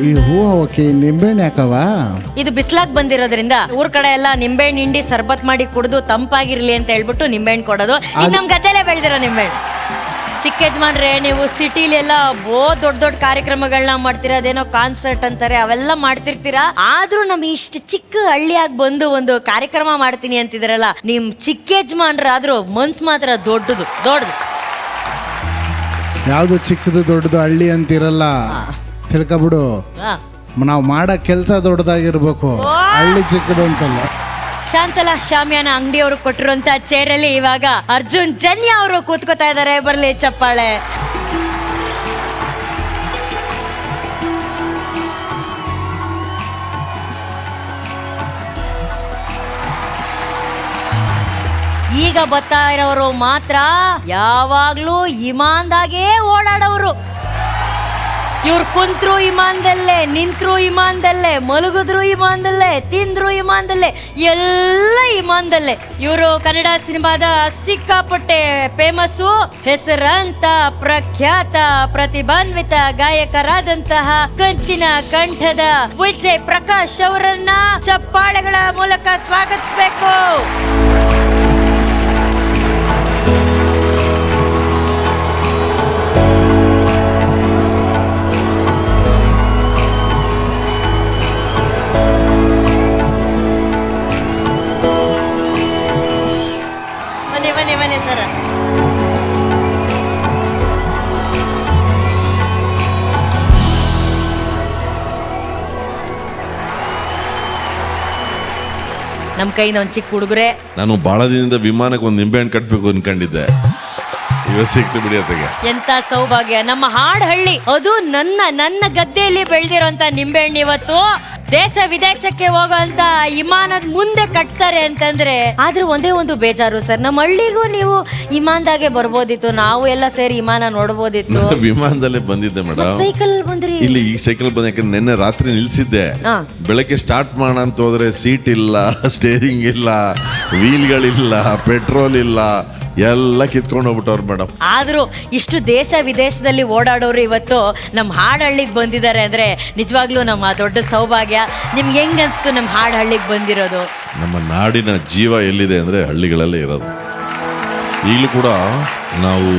ಈ ಹೂ ಅವಕ್ಕೆ ನಿಂಬೆಹಣ್ಣು ಯಾಕವ? ಇದು ಬಿಸ್ಲಾಗ್ ಬಂದಿರೋದ್ರಿಂದ ಊರ್ ಕಡೆ ಎಲ್ಲ ನಿಂಬೆಹಣ್ಣು ಹಿಂಡಿ ಸರ್ಬತ್ ಮಾಡಿ ಕುಡಿದು ತಂಪಾಗಿರ್ಲಿ ಅಂತ ಹೇಳ್ಬಿಟ್ಟು ನಿಂಬೆಹಣ್ಣು ಕೊಡೋದು. ಈಗ ನಮ್ ಗದ್ದೆಲೆ ಬೆಳೆದಿರೋ ನಿಂಬೆಹಣ್ಣು. ಚಿಕ್ಕ ಯಜಮಾನ್ರೆ, ನೀವು ಸಿಟಿಲಿ ಎಲ್ಲ ದೊಡ್ಡ ದೊಡ್ಡ ಕಾರ್ಯಕ್ರಮಗಳನ್ನ ಮಾಡ್ತೀರಾ, ಅದೇನೋ ಕಾನ್ಸರ್ಟ್ ಅಂತಾರೆ, ಅವೆಲ್ಲ ಮಾಡ್ತಿರ್ತೀರಾ. ಆದ್ರೂ ನಮ್ ಇಷ್ಟು ಚಿಕ್ಕ ಹಳ್ಳಿಯಾಗಿ ಬಂದು ಒಂದು ಕಾರ್ಯಕ್ರಮ ಮಾಡ್ತೀನಿ ಅಂತಿದ್ರಲ್ಲ, ನಿಮ್ ಚಿಕ್ಕ ಯಜಮಾನ್ರಾದ್ರೂ ಮನ್ಸ್ ಮಾತ್ರ ದೊಡ್ಡದು. ಯಾವ್ದು ಚಿಕ್ಕದು ದೊಡ್ಡದು ಹಳ್ಳಿ ಅಂತಿರಲ್ಲ, ತಿಳ್ಕೊಬಿಡು. ನಾವು ಮಾಡೋ ಕೆಲಸ ದೊಡ್ಡದಾಗಿರ್ಬೇಕು, ಹಳ್ಳಿ ಚಿಕ್ಕದು ಅಂತಲ್ಲ. ಶಾಂತಲಾ ಶಾಮಿಯಾನ ಅಂಗಡಿಯವರು ಕೊಟ್ಟಿರುವಂತ ಚೇರಲ್ಲಿ ಇವಾಗ ಅರ್ಜುನ್ ಜನ್ಯ ಅವರು ಕೂತ್ಕೋತಾ ಇದ್ದಾರೆ. ಬರ್ಲಿ ಚಪ್ಪಾಳೆ. ಈಗ ಬರ್ತಾ ಇರೋರು ಮಾತ್ರ ಯಾವಾಗ್ಲೂ ಇಮಾನ್ದಾಗೆ ಓಡಾಡೋರು. ಇವ್ರು ಕುಂತ್ರು ಇಮಾನ್ದಲ್ಲೇ, ನಿಂತ್ರು ಇಮಾನ್ದಲ್ಲೇ, ಮಲಗಿದ್ರು ಇಮಾನ್ದಲ್ಲೇ, ತಿಂದ್ರು ಇಮಾನ್ದಲ್ಲೇ, ಎಲ್ಲ ಇಮಾನ್ದಲ್ಲೇ. ಇವರು ಕನ್ನಡ ಸಿನಿಮಾದ ಸಿಕ್ಕಾಪಟ್ಟೆ ಫೇಮಸ್ಸು, ಹೆಸರಂತ ಪ್ರಖ್ಯಾತ ಪ್ರತಿಭಾನ್ವಿತ ಗಾಯಕರಾದಂತಹ ಕಂಚಿನ ಕಂಠದ ವಿಜಯ್ ಪ್ರಕಾಶ್ ಅವರನ್ನ ಚಪ್ಪಾಳೆಗಳ ಮೂಲಕ ಸ್ವಾಗತಿಸಬೇಕು. ಬನ್ನಿ ಸರ್. ನಮ್ ಕೈನ ಒಂದ್ ಚಿಕ್ಕ ಹುಡುಗರೆ. ನಾನು ಬಹಳ ದಿನದಿಂದ ವಿಮಾನಕ್ಕೆ ಒಂದು ನಿಂಬೆಹಣ್ಣು ಕಟ್ಟಬೇಕು ಅನ್ಕೊಂಡಿದ್ದೆ. ಇವತ್ತು ಸಿಕ್ತು ಬಿಡಿ ಅತ್ತಿಗೆ. ಎಂತ ಸೌಭಾಗ್ಯ. ನಮ್ಮ ಹಾಡಹಳ್ಳಿ, ಅದು ನನ್ನ ಗದ್ದೆಯಲ್ಲಿ ಬೆಳೆದಿರೋಂತ ನಿಂಬೆಹಣ್ಣು ಇವತ್ತು ದೇಶ ವಿದೇಶಕ್ಕೆ ಹೋಗೋಂತ ವಿಮಾನದ ಮುಂದೆ ಕಟ್ತಾರೆ ಅಂತಂದ್ರೆ. ಆದ್ರೂ ಒಂದೇ ಒಂದು ಬೇಜಾರು ಸರ್, ನಮ್ಮ ಹಳ್ಳಿಗೂ ನೀವು ವಿಮಾನದಾಗೆ ಬರ್ಬೋದಿತ್ತು, ನಾವು ಎಲ್ಲ ಸೇರಿ ವಿಮಾನ ನೋಡ್ಬೋದಿತ್ತು. ವಿಮಾನದಲ್ಲೇ ಬಂದಿದ್ದೆ ಮೇಡಮ್. ಸೈಕಲ್ ಬಂದ್ರಿ ಇಲ್ಲಿ ಈಗ ಸೈಕಲ್ ಬಂದ, ಯಾಕಂದ್ರೆ ನಿನ್ನೆ ರಾತ್ರಿ ನಿಲ್ಸಿದ್ದೆ. ಬೆಳಗ್ಗೆ ಸ್ಟಾರ್ಟ್ ಮಾಡೋಣ ಅಂತ ಹೋದ್ರೆ ಸೀಟ್ ಇಲ್ಲ, ಸ್ಟೇರಿಂಗ್ ಇಲ್ಲ, ವೀಲ್ಗಳಿಲ್ಲ, ಪೆಟ್ರೋಲ್ ಇಲ್ಲ, ಎಲ್ಲ ಕಿತ್ಕೊಂಡು ಹೋಗ್ಬಿಟ್ಟವ್ರು ಮೇಡಮ್. ಆದ್ರೂ ಇಷ್ಟು ದೇಶ ವಿದೇಶದಲ್ಲಿ ಓಡಾಡೋರು ಇವತ್ತು ನಮ್ಮ ಹಾಡಹಳ್ಳಿಗೆ ಬಂದಿದ್ದಾರೆ ಅಂದ್ರೆ ನಿಜವಾಗ್ಲೂ ನಮ್ಮ ದೊಡ್ಡ ಸೌಭಾಗ್ಯ. ನಿಮ್ಗೆ ಹೆಂಗ್ ಅನ್ಸ್ತು ನಮ್ಮ ಹಾಡಹಳ್ಳಿಗೆ ಬಂದಿರೋದು? ನಮ್ಮ ನಾಡಿನ ಜೀವ ಎಲ್ಲಿದೆ ಅಂದ್ರೆ ಹಳ್ಳಿಗಳಲ್ಲೇ ಇರೋದು. ಈಗಲೂ ಕೂಡ ನಾವು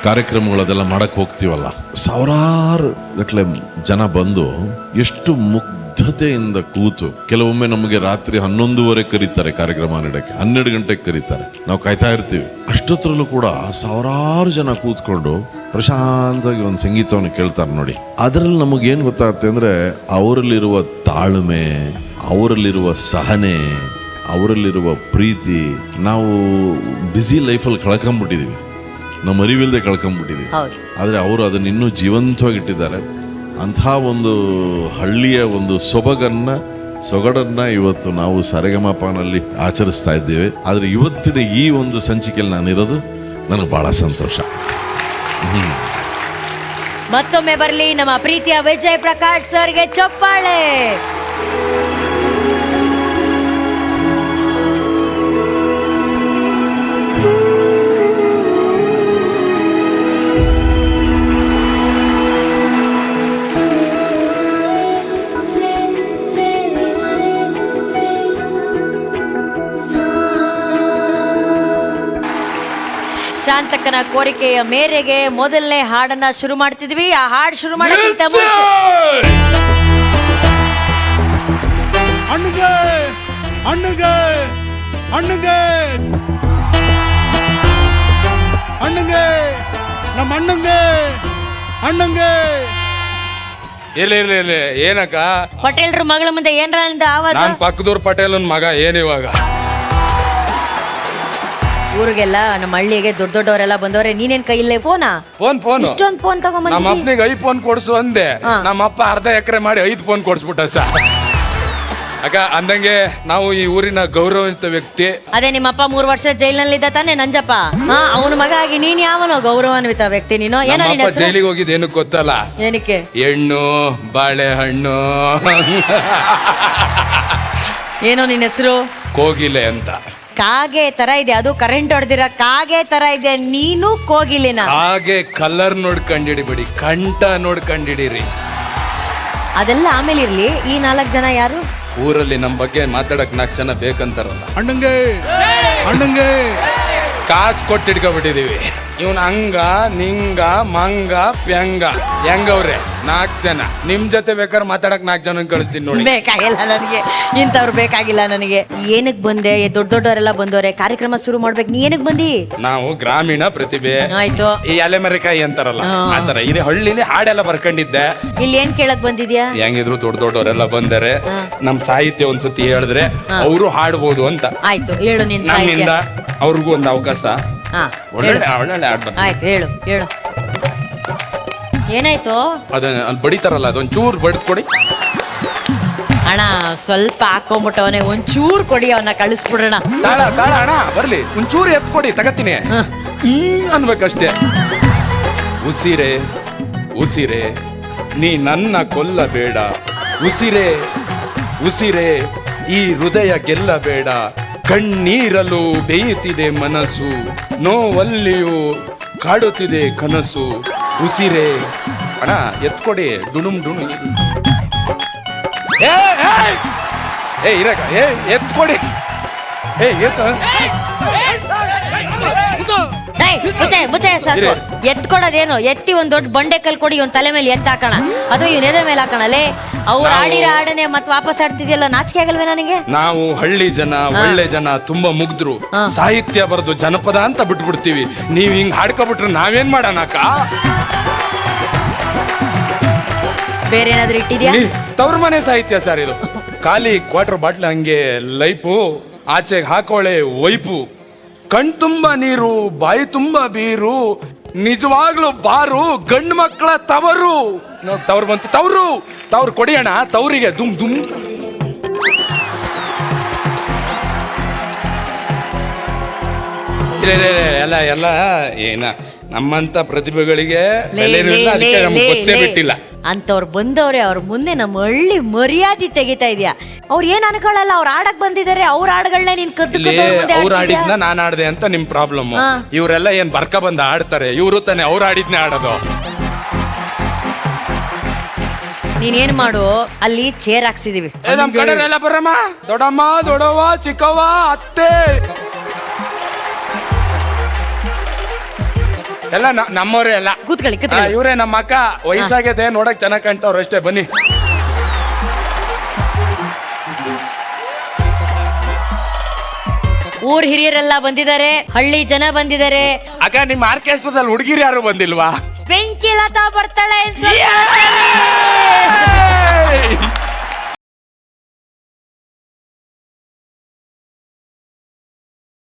ಕಾರ್ಯಕ್ರಮಗಳದೆಲ್ಲ ಮಾಡಕ್ ಹೋಗ್ತೀವಲ್ಲ, ಸಾವಿರಾರು ಗಟ್ಟಲೆ ಜನ ಬಂದು ಎಷ್ಟು ಮುಗ್ಧತೆಯಿಂದ ಕೂತು, ಕೆಲವೊಮ್ಮೆ ನಮಗೆ ರಾತ್ರಿ 11:30 ಕರೀತಾರೆ ಕಾರ್ಯಕ್ರಮ ನೀಡಕ್ಕೆ, 12 ಗಂಟೆಗೆ ಕರೀತಾರೆ, ನಾವು ಕಾಯ್ತಾ ಇರ್ತೀವಿ. ಅಷ್ಟೊತ್ತರಲ್ಲೂ ಕೂಡ ಸಾವಿರಾರು ಜನ ಕೂತ್ಕೊಂಡು ಪ್ರಶಾಂತವಾಗಿ ಒಂದು ಸಂಗೀತವನ್ನು ಕೇಳ್ತಾರೆ ನೋಡಿ. ಅದರಲ್ಲಿ ನಮಗೇನು ಗೊತ್ತಾಗುತ್ತೆ ಅಂದರೆ ಅವರಲ್ಲಿರುವ ತಾಳ್ಮೆ, ಅವರಲ್ಲಿರುವ ಸಹನೆ, ಅವರಲ್ಲಿರುವ ಪ್ರೀತಿ ನಾವು ಬ್ಯುಸಿ ಲೈಫಲ್ಲಿ ಕಳ್ಕೊಂಬಿಟ್ಟಿದ್ದೀವಿ, ನಮ್ಮ ಅರಿವಿಲ್ಲದೆ ಕಳ್ಕೊಂಬಿಟ್ಟಿದ್ದೀವಿ. ಆದರೆ ಅವರು ಅದನ್ನು ಇನ್ನೂ ಜೀವಂತವಾಗಿಟ್ಟಿದ್ದಾರೆ. ಅಂಥ ಒಂದು ಹಳ್ಳಿಯ ಒಂದು ಸೊಗಡನ್ನು ಇವತ್ತು ನಾವು ಸರೆಗಮಪನಲ್ಲಿ ಆಚರಿಸ್ತಾ ಇದ್ದೇವೆ. ಆದರೆ ಇವತ್ತಿನ ಈ ಒಂದು ಸಂಚಿಕೆಯಲ್ಲಿ ನಾನಿರೋದು ನನಗೆ ಭಾಳ ಸಂತೋಷ. ಮತ್ತೊಮ್ಮೆ ಬರಲಿ ನಮ್ಮ ಪ್ರೀತಿಯ ವಿಜಯ್ ಪ್ರಕಾಶ್ ಸರ್ಗೆ ಚಪ್ಪಾಳೆ. ಶಾಂತಕನ ಕೋರಿಕೆಯ ಮೇರೆಗೆ ಮೊದಲನೇ ಹಾಡನ್ನ ಶುರು ಮಾಡ್ತಿದ್ವಿ. ಆ ಹಾಡು ಶುರು ಮಾಡೋಕ್ಕಿಂತ ಮುಂಚೆ ಅಣ್ಣಗೆ ಅಣ್ಣಗೆ ಅಣ್ಣಗೆ ಅಣ್ಣಗೆ ನಮ್ಮ ಅಣ್ಣಂಗೆ ಅಣ್ಣಂಗೆ ಇಲ್ಲ ಏನಕ್ಕ? ಪಟೇಲ್ರ ಮಗಳ ಮುಂದೆ ಏನ್ರ ಆವಾಜ? ನಾನ್ ಪಕ್ಕದೂರ್ ಪಟೇಲನ್ ಮಗ. ಏನಿವಾಗ ಊರಿಗೆಲ್ಲ ನಮ್ಮ ಹಳ್ಳಿಗೆ ದೊಡ್ಡವರೆಲ್ಲ ಬಂದವ್ರೆ, ನೀನೇನ್ ಕೈಯಲ್ಲೇ ಫೋನ್ ಇಷ್ಟೊಂದು ಫೋನ್ ತಗೊಂಡ್ ನಮ್ಮ ಅಪ್ಪನಿಗೆ 5 ಫೋನ್ ಕೊಡ್ಸು ಅಂದೆ. ನಮ್ಮ ಅಪ್ಪ ಅರ್ಧ ಎಕರೆ ಮಾಡಿ 5 ಫೋನ್ ಕೊಡ್ಸ್ಬಿಟ್ಟ ಸರ್. ಅಕ್ಕ ಅಂದಂಗೆ ನಾವು ಈ ಊರಿನ ಗೌರವಿತ ವ್ಯಕ್ತಿ. ಅದೇ ನಿಮ್ಮಪ್ಪ 3 ವರ್ಷ ಜೈಲಿನಲ್ಲಿದ್ದ ತಾನೆ ನಂಜಪ್ಪ. ಅವನ ಮಗ ಆಗಿ ನೀನ್ ಯಾವನೋ ಗೌರವಾನ್ವಿತ ವ್ಯಕ್ತಿ ನೀನು. ಏನೋ ಜೈಲಿಗೆ ಹೋಗಿದ್ ಏನಕ್ಕೆ ಗೊತ್ತಲ್ಲ? ಏನಕ್ಕೆ? ಹೆಣ್ಣು ಬಾಳೆಹಣ್ಣು. ಏನೋ ನಿನ್ನ ಹೆಸರು? ಕೋಗಿಲೆ ಅಂತ. ಕಾಗೆ ತರ ಇದೆ, ಅದು ಕರೆಂಟ್ ಹೊಡೆದಿರ ಕಾಗೆ ತರ ಇದೆ. ನೀನು ಕೋಗಿಲೆನ? ಹಾಗೆ ಕಲರ್ ನೋಡ್ಕೊಂಡಿಡಿಬೇಡಿ, ಕಂಠ ನೋಡ್ಕೊಂಡಿಡಿರಿ. ಅದೆಲ್ಲ ಆಮೇಲೆ ಇರ್ಲಿ, ಈ 4 ಜನ ಯಾರು? ಊರಲ್ಲಿ ನಮ್ಮ ಬಗ್ಗೆ ಮಾತಾಡಕ್ 4 ಜನ ಬೇಕಂತಾರಲ್ಲ, ಅಣ್ಣಂಗೆ ಅಣ್ಣಂಗೆ ಕಾಸು ಕೊಟ್ಟು ಇಟ್ಕೊಬಿಟ್ಟಿದೀವಿ. ಇವನ್ ಹಂಗ ನಿಂಗ ಮಂಗ ಪ್ಯಂಗ ಹೆಂಗವ್ರೆ 4 ಜನ. ನಿಮ್ ಜೊತೆ ಬೇಕಾದ್ರೆ ಮಾತಾಡಕ್ 4 ಜನ ಕಳಿಸ್ತೀನಿ ನೋಡಿ. ಬೇಕಾಗಿಲ್ಲ ನನಗೆ, ಇಂಥವ್ರು ಬೇಕಾಗಿಲ್ಲ ನನಗೆ. ಏನಕ್ ಬಂದೆ? ದೊಡ್ಡವರೆಲ್ಲ ಬಂದವ್ರೆ, ಕಾರ್ಯಕ್ರಮ ಶುರು ಮಾಡ್ಬೇಕು. ನೀ ಏನಕ್ ಬಂದಿ? ನಾವು ಗ್ರಾಮೀಣ ಪ್ರತಿಭೆ, ಆಯ್ತು. ಈ ಅಲೆಮರೆಕಾಯಿ ಅಂತಾರಲ್ಲ ಆತರ ಇದೆ. ಹಳ್ಳಿಲಿ ಹಾಡೆಲ್ಲ ಬರ್ಕೊಂಡಿದ್ದೆ. ಇಲ್ಲಿ ಏನ್ ಕೇಳಕ್ ಬಂದಿದ್ಯಾ? ಹೆಂಗಿದ್ರು ದೊಡ್ಡವರೆಲ್ಲ ಬಂದರೆ ನಮ್ ಸಾಹಿತ್ಯ ಒಂದ್ಸತಿ ಹೇಳಿದ್ರೆ ಅವರು ಹಾಡ್ಬೋದು ಅಂತ. ಆಯ್ತು, ಹೇಳು ನಿನ್ ನಮ್ಮಿಂದ ಅವ್ರಿಗೂ ಒಂದು ಅವಕಾಶ. ಹಾ, ಒಳ್ಳೆ ಒಳ್ಳೆ ಹಾಡ್ ಆಯ್ತು, ಹೇಳು ಹೇಳು. ಏನಾಯ್ತು? ಅದನ್ನ ಅಲ್ಲಿ ಬಡಿತಾರಲ್ಲ, ಅದೊಂದ್ ಚೂರ್ ಬಡ್ದು ಕೊಡಿ ಅಣ್ಣ. ಸ್ವಲ್ಪ ಹಾಕೊಂಡ್ಬಿಟ್ಟವನೆ, ಒಂಚೂರು ಕೊಡಿ, ಅವನ್ನ ಕಳಿಸ್ಬಿಡೋಣ. ತಾಳ ತಾಳ ಅಣ್ಣ ಬರ್ಲಿ, ಒಂಚೂರು ಎತ್ ಕೊಡಿ, ತಗತೀನಿ ಅನ್ಬೇಕಷ್ಟೇ. ಉಸಿರೇ ಉಸಿರೇ ನೀ ನನ್ನ ಕೊಲ್ಲಬೇಡ, ಉಸಿರೇ ಉಸಿರೇ ಈ ಹೃದಯ ಗೆಲ್ಲಬೇಡ, ಕಣ್ಣೀರಲು ಬೇಯುತ್ತಿದೆ ಮನಸ್ಸು, ನೋವಲ್ಲಿಯೂ ಕಾಡುತ್ತಿದೆ ಕನಸು, ಉಸಿರೇ. ಅಣ್ಣ ಎತ್ಕೊಡಿ, ಡುಣುಮ್ ಡುಣು. ಏ ಇರಾಗ, ಎತ್ಕೊಡಿ. ಎತ್ಕೊಡೋದೇನು? ಎತ್ತಿ ಒಂದ್ ದೊಡ್ಡ ಬಂಡೆ ಕಲ್ ಕೊಡಿ, ಒಂದ್ ತಲೆ ಮೇಲೆ ಎತ್ತ ಹಾಕೋಣ, ಅದು ಇವನ್ ಎದೆ ಮೇಲೆ ಹಾಕೋಣಲೇ. ಅವ್ರು ಆಡಿರ ಆಡನೆ ಮತ್ ವಾಪಸ್ ಆಡ್ತಿದ್ಯಲ್ಲ, ನಾಚಿಕೆ ಆಗಲ್ವೇ ನನಗೆ? ನಾವು ಹಳ್ಳಿ ಜನ, ಒಳ್ಳೆ ಜನ, ತುಂಬಾ ಮುಗ್ದ್ರು, ಸಾಹಿತ್ಯ ಬರೆದು ಜನಪದ ಅಂತ ಬಿಟ್ಬಿಡ್ತೀವಿ. ನೀವ್ ಹಿಂಗ್ ಹಾಡ್ಕೊಬಿಟ್ರೆ ನಾವೇನ್ ಮಾಡೋಣ ಅಕ್ಕ? ಬೇರೆ ಏನಾದ್ರು ಇಟ್ಟಿದ್ಯಾ? ತವ್ರ ಮನೆ ಸಾಹಿತ್ಯ ಸರ್ ಇದು. ಖಾಲಿ ಕ್ವಾರ್ಟರ್ ಬಾಟ್ಲ್ ಹಂಗೆ ಲೈಫು, ಆಚೆಗೆ ಹಾಕೋಳೆ ವೈಪು, ಕಣ್ ತುಂಬಾ ನೀರು, ಬಾಯಿ ತುಂಬಾ ಬೀರು, ನಿಜವಾಗ್ಲೂ ಬಾರು, ಗಂಡು ಮಕ್ಕಳ ತವರು. ತವ್ರು ಬಂತು, ತವ್ರು ಕೊಡಿ ಅಣ್ಣ, ತವ್ರಿಗೆ ದುಮ್ ದುಮ್. ಎಲ್ಲ ಎಲ್ಲ ಏನ ನಮ್ಮಂತ ಪ್ರತಿಭೆಗಳಿಗೆ ಅದಕ್ಕೆ ನಮ್ಗೆ ಬಸ್ಸೇ ಬಿಟ್ಟಿಲ್ಲ. ಅಂತವ್ರು ಬಂದವ್ರೆ, ಅವ್ರ ಮುಂದೆ ನಮ್ಮ ಹಳ್ಳಿ ಮರ್ಯಾದೆ ತೆಗಿತಾ ಇದೆಯಾ? ಅವ್ರು ಏನ್ ಅನ್ಕೊಳ್ಳಲ್ಲ, ಅವ್ರು ಆಡಕ್ ಬಂದಿದ್ದಾರೆ, ಅವ್ರ ಹಾಡುಗಳನ್ನ ನೀನ್ ಅವ್ರು ಆಡಿದ್ನ ನಾನ್ ಆಡ್ದೆ ಅಂತ ನಿಮ್ ಪ್ರಾಬ್ಲಮ್. ಇವರೆಲ್ಲ ಏನ್ ಬರ್ಕ ಬಂದ ಆಡ್ತಾರೆ, ಇವ್ರು ತಾನೆ ಅವ್ರು ಆಡಿದ್ನೆ ಆಡೋದು. ನೀನೇನ್ ಮಾಡು, ಅಲ್ಲಿ ಚೇರ್ ಹಾಕ್ಸಿದೀವಿ. ನಮ್ ಕಡೆ ಎಲ್ಲ ಬರಮ್ಮ, ದೊಡ್ಡಮ್ಮ, ದೊಡ್ಡವ್ವ, ಚಿಕ್ಕವ್ವ, ಅತ್ತೆ ಎಲ್ಲ ನಮ್ಮವ್ರೆ ಎಲ್ಲ. ಕೂತ್ಕೊಳ್ಳಿ. ಇವ್ರೆ ನಮ್ಮ ಅಕ್ಕ, ವಯಸ್ಸಾಗೈತೆ, ನೋಡಕ್ ಚೆನ್ನಾಗ್ ಕಾಣ್ತಾವ್ರ ಅಷ್ಟೇ. ಬನ್ನಿ. ಊರ್ ಹಿರಿಯರೆಲ್ಲ ಬಂದಿದ್ದಾರೆ, ಹಳ್ಳಿ ಜನ ಬಂದಿದ್ದಾರೆ. ಅಕ್ಕ ನಿಮ್ ಆರ್ಕೆಸ್ಟ್ರಾದಲ್ಲಿ ಹುಡುಗಿರು ಯಾರು ಬಂದಿಲ್ವಾ? ಬೆಂಕಿ ಲತಾ ಬರ್ತಾಳೆ.